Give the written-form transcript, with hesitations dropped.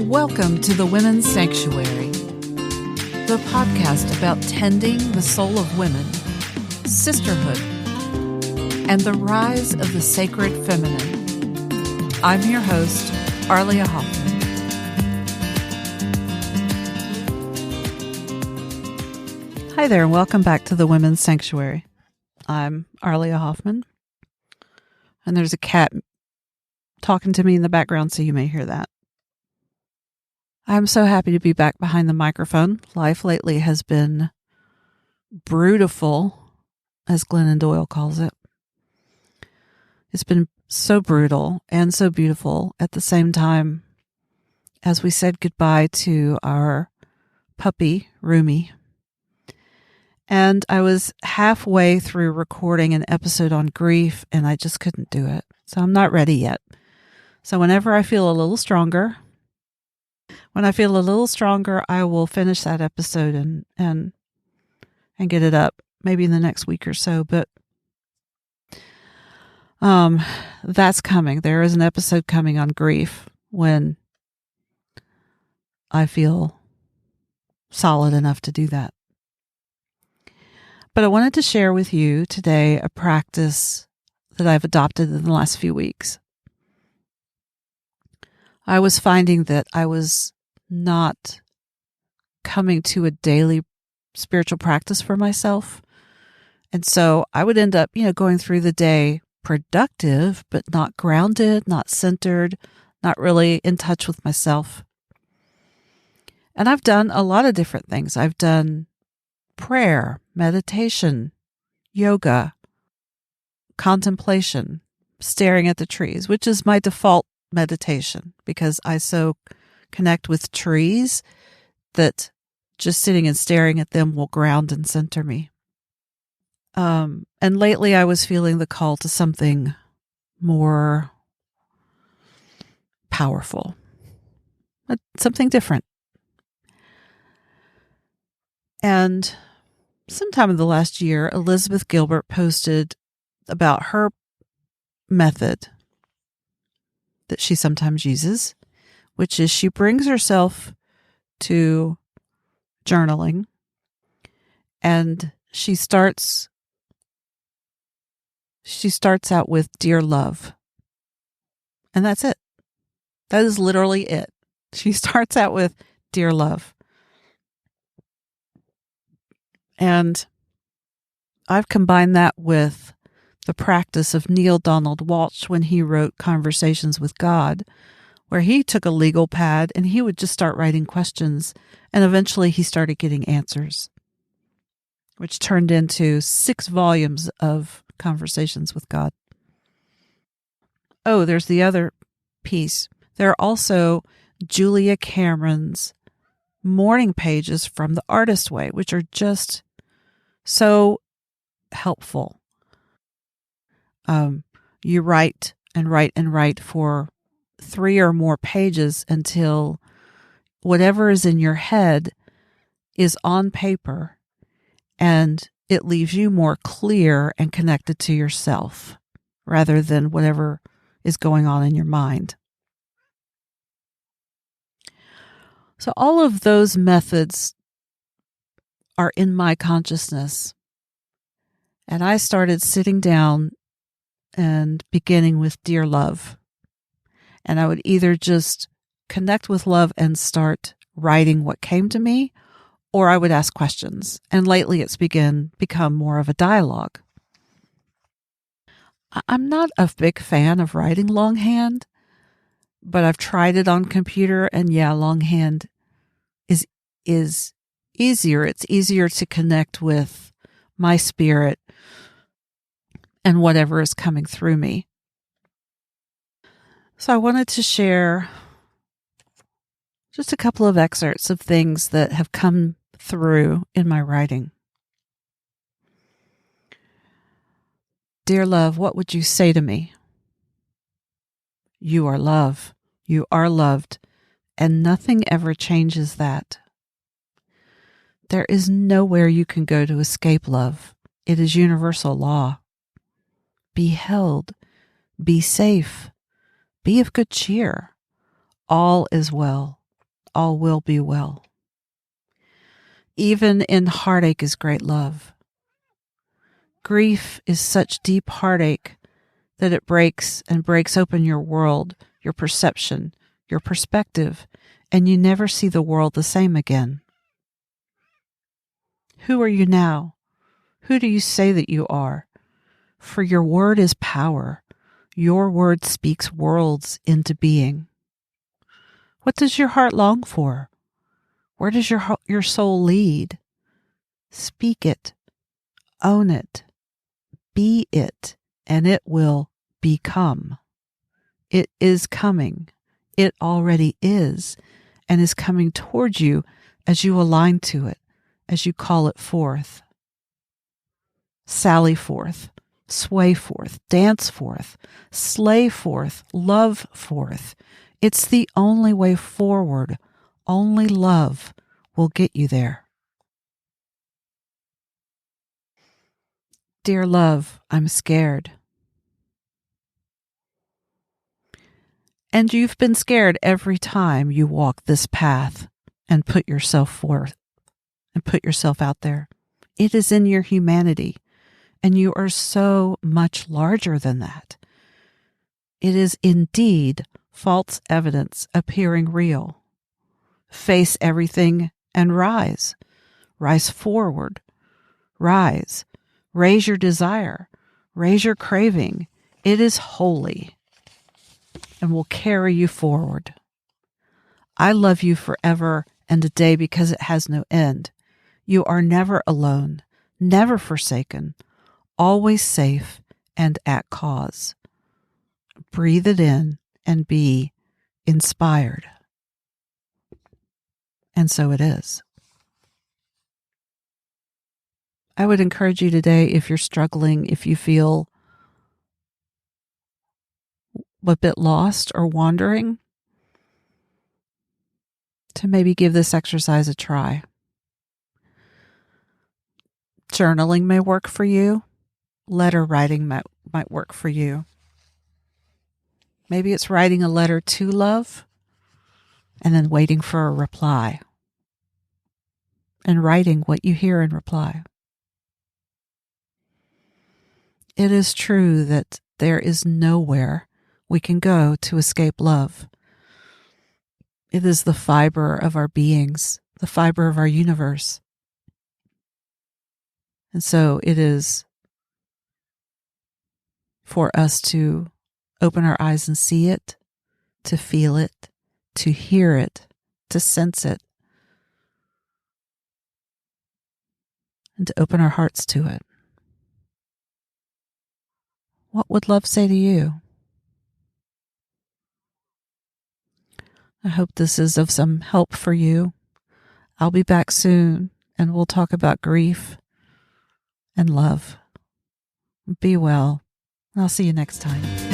Welcome to the Women's Sanctuary, the podcast about tending the soul of women, sisterhood, and the rise of the sacred feminine. I'm your host, Arlia Hoffman. Hi there, and welcome back to the Women's Sanctuary. I'm Arlia Hoffman, and there's a cat talking to me in the background, so you may hear that. I'm so happy to be back behind the microphone. Life lately has been brutal, as Glennon Doyle calls it. It's been so brutal and so beautiful at the same time as we said goodbye to our puppy, Rumi. And I was halfway through recording an episode on grief, and I just couldn't do it. So I'm not ready yet. So whenever I feel a little stronger, I will finish that episode and get it up, maybe in the next week or so. But that's coming. There is an episode coming on grief when I feel solid enough to do that. But I wanted to share with you today a practice that I've adopted in the last few weeks. I was finding that I was not coming to a daily spiritual practice for myself. And so I would end up, going through the day productive, but not grounded, not centered, not really in touch with myself. And I've done a lot of different things. I've done prayer, meditation, yoga, contemplation, staring at the trees, which is my default meditation because I so connect with trees that just sitting and staring at them will ground and center me. And lately I was feeling the call to something more powerful, something different. And sometime in the last year, Elizabeth Gilbert posted about her method that she sometimes uses, which is she brings herself to journaling and she starts out with "Dear Love." And that's it. That is literally it. She starts out with "Dear Love." And I've combined that with the practice of Neale Donald Walsch when he wrote Conversations with God, where he took a legal pad and he would just start writing questions, and eventually he started getting answers, which turned into 6 volumes of Conversations with God. Oh, there's the other piece. There are also Julia Cameron's morning pages from The Artist Way, which are just so helpful. You write and write and write for 3 or more pages until whatever is in your head is on paper and it leaves you more clear and connected to yourself rather than whatever is going on in your mind. So all of those methods are in my consciousness. And I started sitting down and beginning with "Dear Love." And I would either just connect with love and start writing what came to me, or I would ask questions. And lately it's become more of a dialogue. I'm not a big fan of writing longhand, but I've tried it on computer, and longhand is easier. It's easier to connect with my spirit and whatever is coming through me. So I wanted to share just a couple of excerpts of things that have come through in my writing. "Dear love, what would you say to me? You are love. You are loved, and nothing ever changes that. There is nowhere you can go to escape love. It is universal law. Be held. Be safe. Be of good cheer. All is well. all will be well. Even in heartache is great love. Grief is such deep heartache that it breaks open your world, your perception, your perspective, and you never see the world the same again. Who are you now? Who do you say that you are? For your word is power. Your word speaks worlds into being. What does your heart long for? Where does your soul lead? Speak it, own it, be it, and it will become. It is coming. It already is, and is coming towards you as you align to it, as you call it forth. Sally forth, sway forth, dance forth, slay forth, love forth. It's the only way forward. Only love will get you there. Dear love, I'm scared. And you've been scared every time you walk this path and put yourself forth and put yourself out there. It is in your humanity, and you are so much larger than that. It is indeed false evidence appearing real. Face everything and rise. Rise forward. Rise. Raise your desire. Raise your craving. It is holy and will carry you forward. I love you forever and a day because it has no end. You are never alone, never forsaken, always safe and at cause. Breathe it in and be inspired. And so it is. I would encourage you today, if you're struggling, if you feel a bit lost or wandering, to maybe give this exercise a try. Journaling may work for you. Letter writing might work for you. Maybe it's writing a letter to love and then waiting for a reply and writing what you hear in reply. It is true that there is nowhere we can go to escape love. It is the fiber of our beings, the fiber of our universe. And so it is for us to open our eyes and see it, to feel it, to hear it, to sense it, and to open our hearts to it. What would love say to you? I hope this is of some help for you. I'll be back soon, and we'll talk about grief and love. Be well. I'll see you next time.